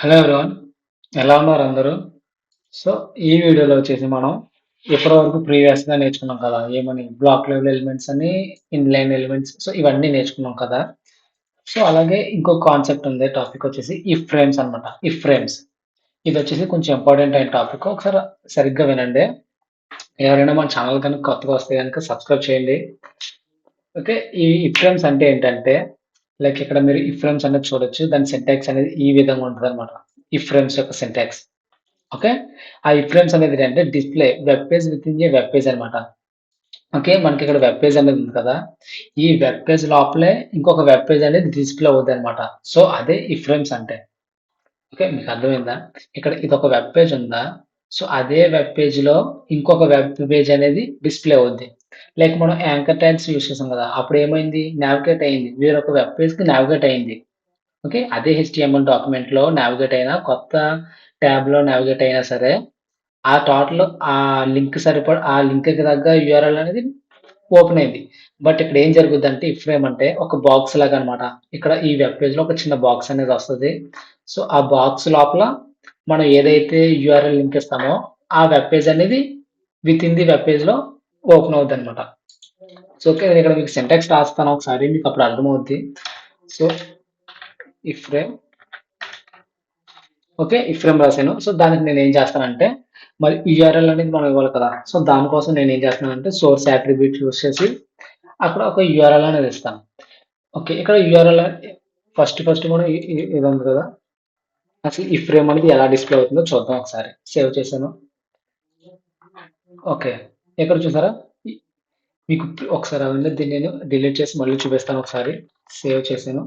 Hello everyone, ఎలా ఉన్నారు అందరూ? సో ఈ వీడియోలో వచ్చేసి మనం ఇప్పటివరకు ప్రీవియస్ గా నేర్చుకున్నాం కదా, ఏమని బ్లాక్ లెవెల్ ఎలిమెంట్స్ అని, ఇన్లైన్ ఎలిమెంట్స్. సో ఇవన్నీ నేర్చుకున్నాం కదా. సో అలాగే ఇంకో కాన్సెప్ట్ ఉంది, టాపిక్ వచ్చేసి ఇఫ్ ఫ్రేమ్స్ అన్నమాట. ఇఫ్ ఫ్రేమ్స్ ఇది వచ్చేసి కొంచెం ఇంపార్టెంట్ అయిన టాపిక్. ఒకసారి సరిగ్గా వినండి. ఎవరైనా మన ఛానల్ కనుక కొత్తగా వస్తే కనుక సబ్స్క్రైబ్ చేయండి. ఓకే, ఈ ఇఫ్ ఫ్రేమ్స్ అంటే ఏంటంటే, లైక్ ఇక్కడ మీరు ఇఫ్ ఫ్రేమ్స్ అనేది చూడొచ్చు. దాని సింటాక్స్ అనేది ఈ విధంగా ఉంటుంది అనమాట. ఇఫ్ ఫ్రేమ్స్ యొక్క సింటాక్స్. ఓకే, ఆ ఇఫ్రేమ్స్ అనేది ఏంటంటే display web page with in a web page అనమాట. ఓకే, మనకి ఇక్కడ వెబ్ పేజ్ అనేది ఉంది కదా, ఈ వెబ్ పేజ్ లోపలే ఇంకొక వెబ్ పేజ్ అనేది డిస్ప్లే అవుతుంది అనమాట. సో అదే ఇఫ్రేమ్స్ అంటే. ఓకే, మీకు అర్థమైందా? ఇక్కడ ఇది ఒక వెబ్ పేజ్ ఉందా, సో అదే వెబ్ పేజ్ లో ఇంకొక వెబ్ పేజ్ అనేది డిస్ప్లే అవుద్ది. లైక్ మనం యాంకర్ ట్యాగ్స్ యూస్ చేసాం కదా, అప్పుడు ఏమైంది, నావిగేట్ అయింది, వేరొక వెబ్ పేజ్ కి నావిగేట్ అయింది. ఓకే, అదే హెచ్టిఎంఎల్ డాక్యుమెంట్ లో నావిగేట్ అయినా, కొత్త ట్యాబ్ లో నావిగేట్ అయినా సరే, ఆ టోటల్ ఆ లింక్ ఆ లింక్ కి తగ్గ యూఆర్ఎల్ అనేది ఓపెన్ అయింది. బట్ ఇక్కడ ఏం జరుగుద్దంటే, ఇఫ్ ఫ్రేమ్ అంటే ఒక బాక్స్ లాగా అనమాట. ఇక్కడ ఈ వెబ్ పేజ్ లో ఒక చిన్న బాక్స్ అనేది వస్తుంది. సో ఆ బాక్స్ లోపల మనం ఏదైతే యూఆర్ఎల్ లింక్ ఇస్తామో ఆ వెబ్ పేజ్ అనేది with in the web page లో ఓపెన్ అవుద్ది అనమాట. సో ఓకే, నేను ఇక్కడ మీకు సింటాక్స్ రాస్తాను ఒకసారి, మీకు అప్పుడు అర్థమవుద్ది. సో ఇఫ్ ఫ్రేమ్, ఓకే, ఇఫ్రేమ్ రాశాను. సో దానికి నేను ఏం చేస్తానంటే, మరి యూఆర్ఎల్ అనేది మనం ఇవ్వాలి కదా. సో దానికోసం నేను ఏం చేస్తానంటే, సోర్స్ అట్రిబ్యూట్ యూస్ చేసి అక్కడ ఒక యూఆర్ఎల్ అనేది ఇస్తాను. ఓకే, ఇక్కడ యూఆర్ఎల్ ఫస్ట్ మనం ఇది ఉంది కదా, అసలు ఈ ఫ్రేమ్ అనేది ఎలా డిస్ప్లే అవుతుందో చూద్దాం ఒకసారి. సేవ్ చేశాను. ఓకే, ఇక్కడ చూసారా, ఈ- మీకు ఒకసారి అవన్నీ దీన్ని నేను డిలీట్ చేసి మళ్ళీ చూపిస్తాను ఒకసారి. సేవ్ చేశాను,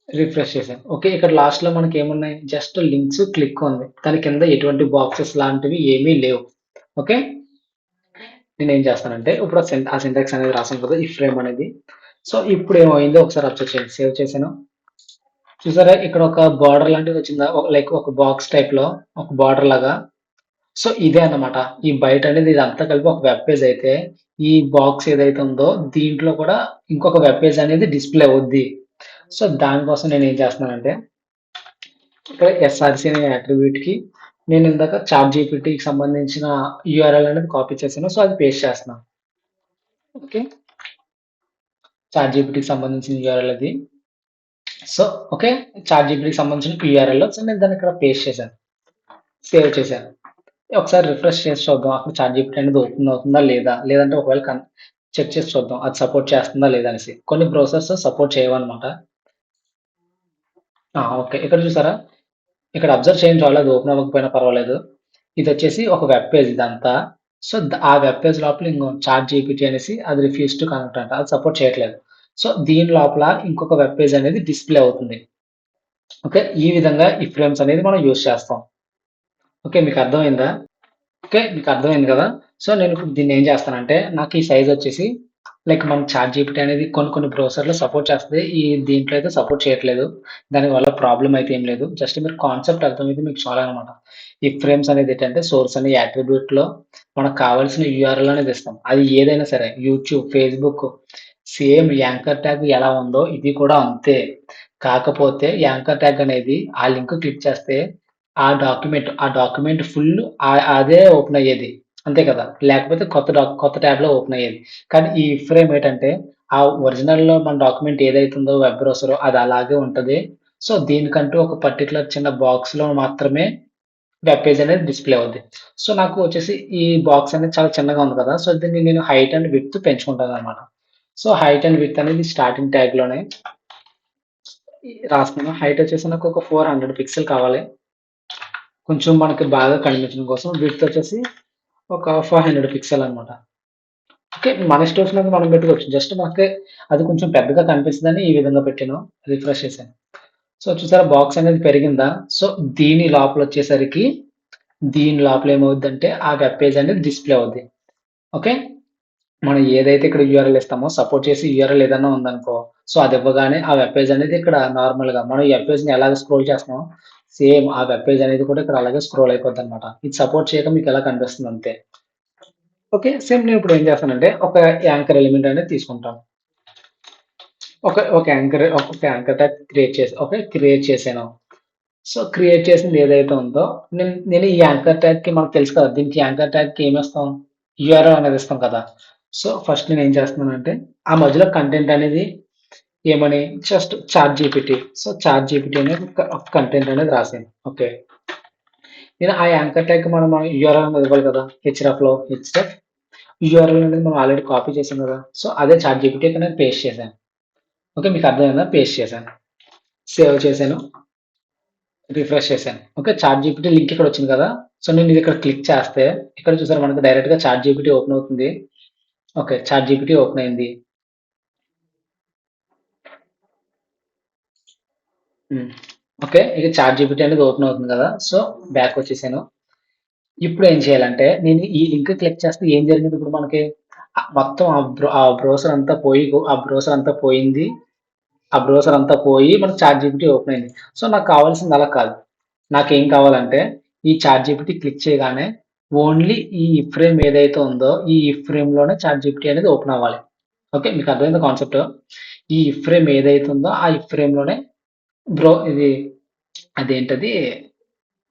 రిఫ్రెష్ చేశాను. ఓకే, ఇక్కడ లాస్ట్ లో మనకి ఏమున్నాయి, జస్ట్ లింక్స్ క్లిక్ ఉంది, దాని కింద ఎటువంటి బాక్సెస్ లాంటివి ఏమీ లేవు. ఓకే, నేను ఏం చేస్తానంటే ఇప్పుడు ఆ సింటాక్స్ అనేది రాసాను కదా, ఈ ఫ్రేమ్ అనేది. సో ఇప్పుడు ఏమైందో ఒకసారి అబ్జర్వ్ చేయండి. సేవ్ చేశాను. చూసారా, ఇక్కడ ఒక బార్డర్ లాంటిది వచ్చిందా, లైక్ ఒక బాక్స్ టైప్ లో ఒక బార్డర్ లాగా. సో ఇదే అన్నమాట. ఈ బయట అనేది ఇదంతా కలిపి ఒక వెబ్ పేజ్ అయితే, ఈ బాక్స్ ఏదైతే ఉందో దీంట్లో కూడా ఇంకొక వెబ్ పేజ్ అనేది డిస్ప్లే అవుద్ది. సో దానికోసం నేను ఏం చేస్తున్నానంటే, ఇక్కడ ఎస్ఆర్సి అనే అట్రిబ్యూట్ కి నేను ఇందాక చాట్ జీపీటీకి సంబంధించిన యూఆర్ఎల్ అనేది కాపీ చేశాను. సో అది పేస్ట్ చేస్తున్నాను. ఓకే, చాట్ జీపీటీకి సంబంధించిన యూఆర్ఎల్ అది. సో ఓకే, చాట్ జీపీటీకి సంబంధించిన యూఆర్ఎల్. సో నేను దాన్ని ఇక్కడ పేస్ట్ చేశాను, సేవ్ చేశాను. ఒకసారి రిఫ్రెష్ చేసి చూద్దాం అక్కడ చాట్ జీపీటీ అనేది ఓపెన్ అవుతుందా లేదా, లేదంటే ఒకవేళ చెక్ చేసి చూద్దాం అది సపోర్ట్ చేస్తుందా లేదా అనేసి. కొన్ని బ్రౌజర్స్ సపోర్ట్ చేయవన్నమాట. ఓకే, ఇక్కడ చూసారా, ఇక్కడ అబ్జర్వ్ చేయండి, చాలు అది ఓపెన్ అవ్వకపోయినా పర్వాలేదు. ఇది వచ్చేసి ఒక వెబ్ పేజ్ ఇదంతా. సో ఆ వెబ్ పేజ్ లోపల ఇంకో చాట్ జీపీటీ అనేసి అది రిఫ్యూజ్ టు కనెక్ట్ అంట, అది సపోర్ట్ చేయట్లేదు. సో దీని లోపల ఇంకొక వెబ్ పేజ్ అనేది డిస్ప్లే అవుతుంది. ఓకే, ఈ విధంగా ఈ ఫ్రేమ్స్ అనేది మనం యూజ్ చేస్తాం. ఓకే, మీకు అర్థమైందా? ఓకే, మీకు అర్థమైంది కదా. సో నేను ఇప్పుడు దీన్ని ఏం చేస్తానంటే, నాకు ఈ సైజ్ వచ్చేసి, లైక్ మన చాట్ జీపీటీ అనేది కొన్ని బ్రౌజర్లో సపోర్ట్ చేస్తుంది, ఈ దీంట్లో అయితే సపోర్ట్ చేయట్లేదు. దానివల్ల ప్రాబ్లం అయితే ఏం లేదు, జస్ట్ మీరు కాన్సెప్ట్ అర్థమైతే మీకు చాలా అనమాట. ఈ ఫ్రేమ్స్ అనేది ఏంటంటే, సోర్స్ అనే యాట్రిబ్యూట్ లో మనకు కావాల్సిన యూఆర్ఎల్ అనేది ఇస్తాం. అది ఏదైనా సరే, YouTube, Facebook, same anchor tag ఎలా ఉందో ఇది కూడా అంతే. కాకపోతే యాంకర్ ట్యాగ్ అనేది ఆ లింక్ క్లిక్ చేస్తే ఆ డాక్యుమెంట్ ఫుల్ అదే ఓపెన్ అయ్యేది, అంతే కదా. లేకపోతే కొత్త ట్యాబ్ లో ఓపెన్ అయ్యేది. కానీ ఈ ఫ్రేమ్ ఏంటంటే, ఆ ఒరిజినల్ లో మన డాక్యుమెంట్ ఏదైతుందో వెబ్ బ్రౌజర్ అది అలాగే ఉంటది. సో దీనికంటూ ఒక పర్టికులర్ చిన్న బాక్స్ లో మాత్రమే వెబ్ పేజ్ అనేది డిస్ప్లే అవుద్ది. సో నాకు వచ్చేసి ఈ బాక్స్ అనేది చాలా చిన్నగా ఉంది కదా, సో దీన్ని నేను హైట్ అండ్ విడ్త్ పెంచుకుంటాను అనమాట. సో హైట్ అండ్ విడ్త్ అనేది స్టార్టింగ్ ట్యాగ్ లోనే రాస్తున్నాను. హైట్ వచ్చేసి నాకు ఒక 400 పిక్సెల్ కావాలి, కొంచెం మనకి బాగా కనిపించడం కోసం. విడ్త్ వచ్చేసి ఒక 500 పిక్సెల్ అనమాట. ఓకే, మన ఇష్టం వచ్చినట్టు మనం పెట్టుకోవచ్చు. జస్ట్ మనకి అది కొంచెం పెద్దగా కనిపిస్తుందని ఈ విధంగా పెట్టాను. రిఫ్రెష్ చేశాను. సో చూసారా, బాక్స్ అనేది పెరిగిందా. సో దీని లోపల వచ్చేసరికి, దీని లోపల ఏమవుద్దంటే ఆ వెబ్ పేజ్ అనేది డిస్ప్లే అవుద్ది. ఓకే, మనం ఏదైతే ఇక్కడ యూఆర్ఎల్ ఇస్తామో, సపోర్ట్ చేసి యూఆర్ఎల్ ఏదైనా ఉందనుకో, సో అది ఇవ్వగానే ఆ వెబ్ పేజ్ అనేది ఇక్కడ నార్మల్ గా మనం ఈ వెబ్ పేజ్ ని ఎలాగ స్క్రోల్ చేస్తామో, సేమ్ ఆ వెబ్ పేజ్ అనేది కూడా ఇక్కడ అలాగే స్క్రోల్ అయిపోద్ది అనమాట. ఇది సపోర్ట్ చేయక మీకు ఎలా కనిపిస్తుంది అంతే. ఓకే, సేమ్ నేను ఇప్పుడు ఏం చేస్తానంటే, ఒక యాంకర్ ఎలిమెంట్ అనేది తీసుకుంటాను. ఒక యాంకర్ ట్యాగ్ క్రియేట్ చేసి, ఓకే, క్రియేట్ చేశాను. సో క్రియేట్ చేసింది ఏదైతే ఉందో నేను ఈ యాంకర్ ట్యాగ్ కి మనకు తెలుసు కదా, దీనికి యాంకర్ ట్యాగ్ కి ఏమి ఇస్తాం, యూఆర్ఎల్ అనేది ఇస్తాం కదా. సో ఫస్ట్ నేను ఏం చేస్తున్నానంటే ఆ మధ్యలో కంటెంట్ అనేది ఏమని just ChatGPT, so ChatGPT అనేది ఒక కంటెంట్ అనేది రాసాను. ఓకే, నేను ఆ యాంకర్ ట్యాగ్ మనం యూఆర్ఎల్ అనేది ఇవ్వాలి కదా, హెచ్రఫ్ లో హెచ్రఫ్ యూఆర్ఎల్ అనేది మనం ఆల్రెడీ కాపీ చేసాం కదా. సో అదే చాట్ జీపీటీ నేను పేస్ట్ చేశాను. ఓకే, మీకు అర్థమైందా, పేస్ట్ చేశాను, సేవ్ చేశాను, రిఫ్రెష్ చేశాను. ఓకే, చాట్ జీపీటీ లింక్ ఇక్కడ వచ్చింది కదా. సో నేను ఇది ఇక్కడ క్లిక్ చేస్తే ఇక్కడ చూసారు మనకి డైరెక్ట్ గా చాట్ జీపీటీ ఓపెన్ అవుతుంది. ఓకే, చాట్ జీపీటీ ఓపెన్ అయింది. ఉమ్. ఓకే, ఇక చాట్ జీపీటీ అనేది ఓపెన్ అవుతుంది కదా. సో బ్యాక్ వచ్చేసాను. ఇప్పుడు ఏం చేయాలంటే నేను ఈ లింక్ క్లిక్ చేస్తే ఏం జరిగింది, ఇప్పుడు మనకి మొత్తం ఆ బ్రౌజర్ అంతా పోయి, ఆ బ్రౌజర్ అంతా పోయింది, ఆ బ్రౌజర్ అంతా పోయి మనకి చాట్ జీపీటీ ఓపెన్ అయింది. సో నాకు కావాల్సింది అలా కాదు. నాకేం కావాలంటే ఈ చాట్ జీపీటీ క్లిక్ చేయగానే ఓన్లీ ఈ ఫ్రేమ్ ఏదైతే ఉందో ఈ ఫ్రేమ్ లోనే చాట్ జీపీటీ అనేది ఓపెన్ అవ్వాలి. ఓకే, మీకు అర్థమైంది కాన్సెప్ట్. ఈ ఫ్రేమ్ ఏదైతే ఉందో ఆ ఫ్రేమ్ లోనే ఇది అదేంటది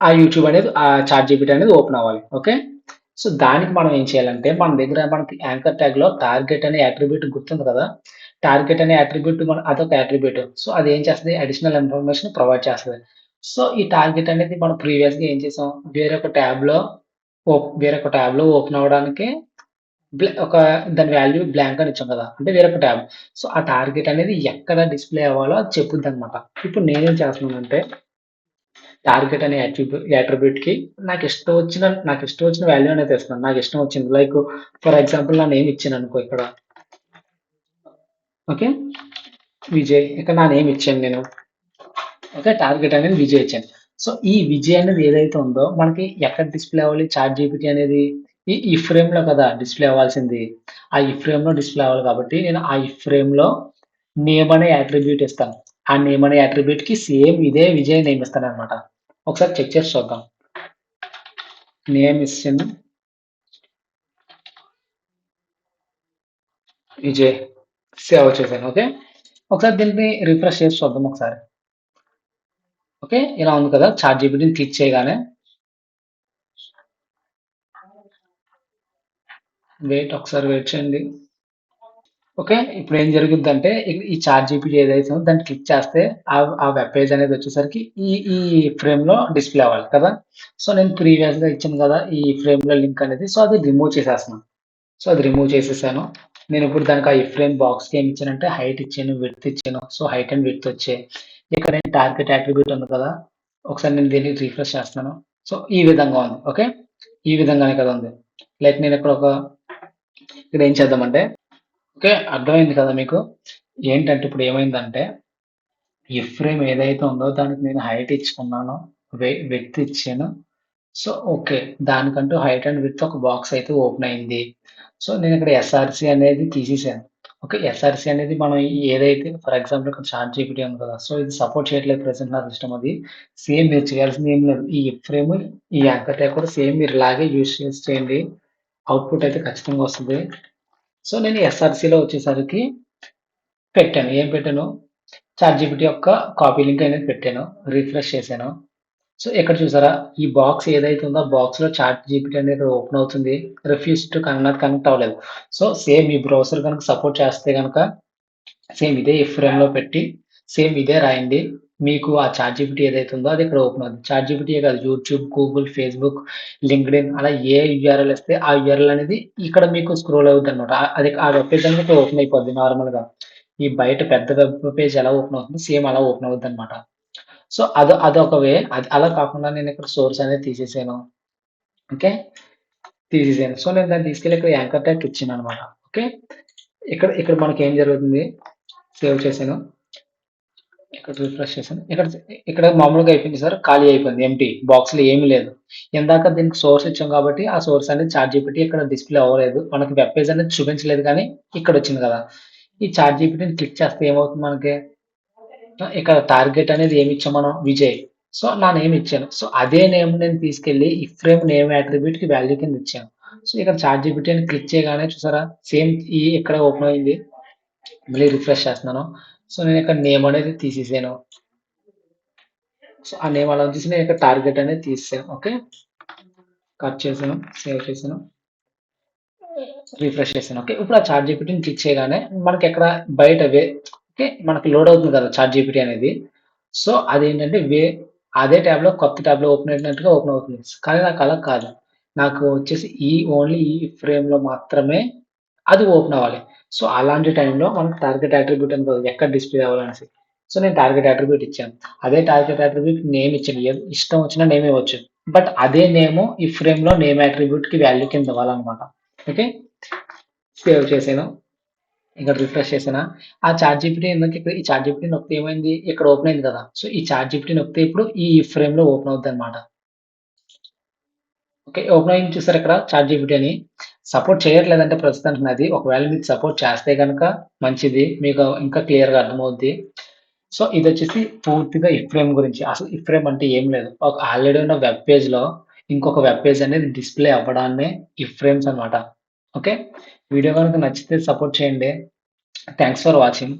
ఆ యూట్యూబ్ అనేది ఆ చాట్ జీపీటీ అనేది ఓపెన్ అవ్వాలి. ఓకే, సో దానికి మనం ఏం చేయాలంటే మన దగ్గర మనకి యాంకర్ ట్యాగ్ లో టార్గెట్ అనే అట్రిబ్యూట్ గుర్తుంది కదా. టార్గెట్ అనే అట్రిబ్యూట్ మన అదొక అట్రిబ్యూట్. సో అది ఏం చేస్తుంది, అడిషనల్ ఇన్ఫర్మేషన్ ప్రొవైడ్ చేస్తుంది. సో ఈ టార్గెట్ అనేది మనం ప్రీవియస్ గా ఏం చేసాం, వేరొక ట్యాబ్ లో వేరొక ట్యాబ్ లో ఓపెన్ అవ్వడానికి ఒక దాని వాల్యూ బ్లాంక్ అని ఇచ్చాం కదా, అంటే వేరొక ట్యాబ్. సో ఆ టార్గెట్ అనేది ఎక్కడ డిస్ప్లే అవ్వాలో అది చెప్పుద్ది అనమాట. ఇప్పుడు నేనేం చేస్తున్నానంటే టార్గెట్ అనే యాట్రిబ్యూట్ కి నాకు ఇష్టం వచ్చిన వాల్యూ అనేది ఇస్తున్నాను. నాకు ఇష్టం వచ్చింది లైక్ ఫర్ ఎగ్జాంపుల్ నా నేమ్ ఇచ్చాను అనుకో ఇక్కడ. ఓకే, విజయ్, ఇక్కడ నా నేమ్ ఇచ్చాను నేను. ఓకే, టార్గెట్ అనేది విజయ్ ఇచ్చాను. సో ఈ విజయ్ అనేది ఏదైతే ఉందో మనకి ఎక్కడ డిస్ప్లే అవ్వాలి, చాట్ జీపీటీ అనేది ఈ ఫ్రేమ్ లో కదా డిస్ప్లే అవ్వాల్సింది. ఆ ఈ ఫ్రేమ్ లో డిస్ప్లే అవ్వాలి కాబట్టి నేను ఆ ఈ ఫ్రేమ్ లో నేమ్ అనే యాట్రిబ్యూట్ ఇస్తాను. ఆ నేమ్ అనే యాట్రిబ్యూట్ కి సేమ్ ఇదే విజయ్ నేమ్ ఇస్తాను అనమాట. ఒకసారి చెక్ చేసి చూద్దాం. నేమ్ ఇచ్చాను విజయ్, సేవ్ చేశాను. ఓకే, ఒకసారి దీన్ని రిఫ్రెష్ చేసి చూద్దాం ఒకసారి. ఓకే, ఇలా ఉంది కదా, చాట్ జీపీటీని క్లిక్ చేయగానే ఒకసారి వెయిట్ చేయండి. ఓకే, ఇప్పుడు ఏం జరుగుద్దంటే ఈ చాట్ జీపీటీ ఏదైతే ఉందో దాన్ని క్లిక్ చేస్తే ఆ వెబ్ పేజ్ అనేది వచ్చేసరికి ఈ ఈ ఫ్రేమ్ లో డిస్ప్లే అవ్వాలి కదా. సో నేను ప్రీవియస్ గా ఇచ్చాను కదా ఈ ఫ్రేమ్ లో లింక్ అనేది, సో అది రిమూవ్ చేసేస్తున్నాను. సో అది రిమూవ్ చేసేసాను. నేను ఇప్పుడు దానికి ఆ ఫ్రేమ్ బాక్స్ కి ఏమి ఇచ్చానంటే హైట్ ఇచ్చాను, విడ్త్ ఇచ్చాను. సో హైట్ అండ్ విడ్త్ వచ్చాయి. ఇక్కడ నేను టార్గెట్ అట్రిబ్యూట్ ఉంది కదా, ఒకసారి నేను దీన్ని రిఫ్రెష్ చేస్తున్నాను. సో ఈ విధంగా ఉంది. ఓకే, ఈ విధంగానే కదా ఉంది. లైక్ నేను ఇక్కడ ఏం చేద్దామంటే, ఓకే అర్థమైంది కదా మీకు. ఏంటంటే ఇప్పుడు ఏమైందంటే ఈ ఫ్రేమ్ ఏదైతే ఉందో దానికి నేను హైట్ ఇచ్చుకున్నాను, విడ్త్ ఇచ్చాను. సో ఓకే, దానికంటూ హైట్ అండ్ విడ్త్ ఒక బాక్స్ అయితే ఓపెన్ అయింది. సో నేను ఇక్కడ ఎస్ఆర్సి అనేది తీసేసాను. ఓకే, ఎస్ఆర్సి అనేది మనం ఏదైతే ఫర్ ఎగ్జాంపుల్ ఇక్కడ చాట్ జీపీటీ ఉంది కదా, సో ఇది సపోర్ట్ చేయట్లేదు ప్రెసెంట్ నా సిస్టమ్. అది సేమ్ మీరు చేయాల్సింది ఏం లేదు, ఈ ఫ్రేమ్ ఈ యాంకర్ ట్యాగ్ కూడా సేమ్ మీరు ఇలాగే యూస్ చేయండి, అవుట్పుట్ అయితే ఖచ్చితంగా వస్తుంది. సో నేను ఎస్ఆర్సిలో వచ్చేసరికి పెట్టాను, ఏం పెట్టాను, చాట్ జీపీటీ యొక్క కాపీ లింక్ అనేది పెట్టాను, రిఫ్రెష్ చేశాను. సో ఇక్కడ చూసారా ఈ బాక్స్ ఏదైతే ఉందో ఆ బాక్స్ లో చాట్ జీపీటీ అనేది ఓపెన్ అవుతుంది. రిఫ్యూజ్ టు కనెక్ట్ అవ్వలేదు. సో సేమ్ ఈ బ్రౌజర్ కనుక సపోర్ట్ చేస్తే కనుక సేమ్ ఇదే ఫ్రేమ్ లో పెట్టి సేమ్ ఇదే రాయండి, మీకు ఆ చాట్ జీపీటీ ఏదైతే ఉందో అది ఇక్కడ ఓపెన్ అవుతుంది. చాట్ జీపీటీ కాదు, యూట్యూబ్, గూగుల్, ఫేస్బుక్, లింక్డ్ఇన్ అలా ఏ యూఆర్ఎల్ ఇస్తే ఆ యూఆర్ఎల్ అనేది ఇక్కడ మీకు స్క్రోల్ అవుతుంది అనమాట. అది ఆ వెబ్ పేజ్ అనేది ఇక్కడ ఓపెన్ అయిపోద్ది నార్మల్ గా. ఈ బయట పెద్ద వెబ్ పేజ్ ఎలా ఓపెన్ అవుతుంది సేమ్ అలా ఓపెన్ అవుతుంది అనమాట. సో అదొక వే. అది అలా కాకుండా నేను ఇక్కడ సోర్స్ అనేది తీసేసాను. ఓకే, తీసేసాను. సో నేను దాన్ని తీసుకెళ్ళి ఇక్కడ యాంకర్ ట్యాగ్ ఇచ్చాను అనమాట. ఓకే, ఇక్కడ ఇక్కడ మనకి ఏం జరుగుతుంది, సేవ్ చేశాను, ఇక్కడ రిఫ్రెష్ చేశాను. ఇక్కడ మామూలుగా అయిపోయింది సార్, ఖాళీ అయిపోయింది, ఎంటీ బాక్స్ లో ఏమీ లేదు. ఇందాక దీనికి సోర్స్ ఇచ్చాం కాబట్టి ఆ సోర్స్ అనేది చాట్ జీపీటీ ఇక్కడ డిస్ప్లే అవ్వలేదు, మనకి వెబ్ పేజ్ అనేది చూపించలేదు, కానీ ఇక్కడ వచ్చింది కదా. ఈ చాట్ జీపీటీని క్లిక్ చేస్తే ఏమవుతుంది మనకి, ఇక్కడ టార్గెట్ అనేది ఏమి ఇచ్చాం మనం, విజయ్. సో నా నేమ్ ఇచ్చాను. సో అదే నేమ్ నేను తీసుకెళ్లి ఈ ఫ్రేమ్ నేమ్ అట్రిబ్యూట్ కి వాల్యూ కింద ఇచ్చాను. సో ఇక్కడ చాట్ జీపీటీ అని క్లిక్ చేయగానే చూసారా సేమ్ ఈ ఇక్కడ ఓపెన్ అయింది. మళ్ళీ రిఫ్రెష్ చేస్తున్నాను. సో నేను ఇక్కడ నేమ్ అనేది తీసేసాను. సో ఆ నేమ్ అలా వచ్చేసి నేను ఇక్కడ టార్గెట్ అనేది తీసాను. ఓకే, కట్ చేసాను, సేవ్ చేసాను, రిఫ్రెష్ చేశాను. ఓకే, ఇప్పుడు ఆ చాట్ జీపీటీని క్లిక్ చేయగానే మనకి ఎక్కడ బయట ఓకే, మనకి లోడ్ అవుతుంది కదా చాట్ జీపీటీ అనేది. సో అదేంటంటే అదే ట్యాబ్లో కొత్త ట్యాబ్లో ఓపెన్ అయినట్టుగా ఓపెన్ అవుతుంది. కానీ నాకు అలా కాదు. నాకు వచ్చేసి ఓన్లీ ఈ ఫ్రేమ్లో మాత్రమే అది ఓపెన్ అవ్వాలి. సో అలాంటి టైంలో మనకు టార్గెట్ అట్రిబ్యూట్ అని ఎక్కడ డిస్ప్లే అవ్వాలనేసి. సో నేను టార్గెట్ అట్రిబ్యూట్ ఇచ్చాను. అదే టార్గెట్ అట్రిబ్యూట్ నేమ్ ఇచ్చాను. ఇష్టం వచ్చిన నేమ్ ఇవ్వచ్చు. బట్ అదే నేమ్ ఈ ఫ్రేమ్లో నేమ్ అట్రిబ్యూట్ కి వాల్యూ కింద ఇవ్వాలన్నమాట. ఓకే, సేవ్ చేశాను. ఇక్కడ రిఫ్రెష్ చేసిన ఆ చాట్ జీపీటీ ఎందుకు ఇక్కడ ఈ చాట్ జీపీటీ నొక్కితే ఏమైంది, ఇక్కడ ఓపెన్ అయింది కదా. సో ఈ చాట్ జీపీటీ నొక్కితే ఇప్పుడు ఈ ఫ్రేమ్ లో ఓపెన్ అవుతుంది అనమాట. ఓకే, ఓపెన్ అయింది చూసారు ఇక్కడ చాట్ జీపీటీ అని. సపోర్ట్ చేయట్లేదంటే ప్రస్తుతానికి నాది. ఒకవేళ మీకు సపోర్ట్ చేస్తే కనుక మంచిది, మీకు ఇంకా క్లియర్ గా అర్థమవుద్ది. సో ఇది వచ్చేసి పూర్తిగా ఇఫ్రేమ్ గురించి. అసలు ఇఫ్రేమ్ అంటే ఏం లేదు, ఒక ఆల్రెడీ ఉన్న వెబ్ పేజ్ లో ఇంకొక వెబ్ పేజ్ అనేది డిస్ప్లే అవ్వడాన్నే ఇఫ్రేమ్స్ అన్నమాట. ఓకే, వీడియో కనుక నచ్చితే సపోర్ట్ చేయండి. Thanks for watching.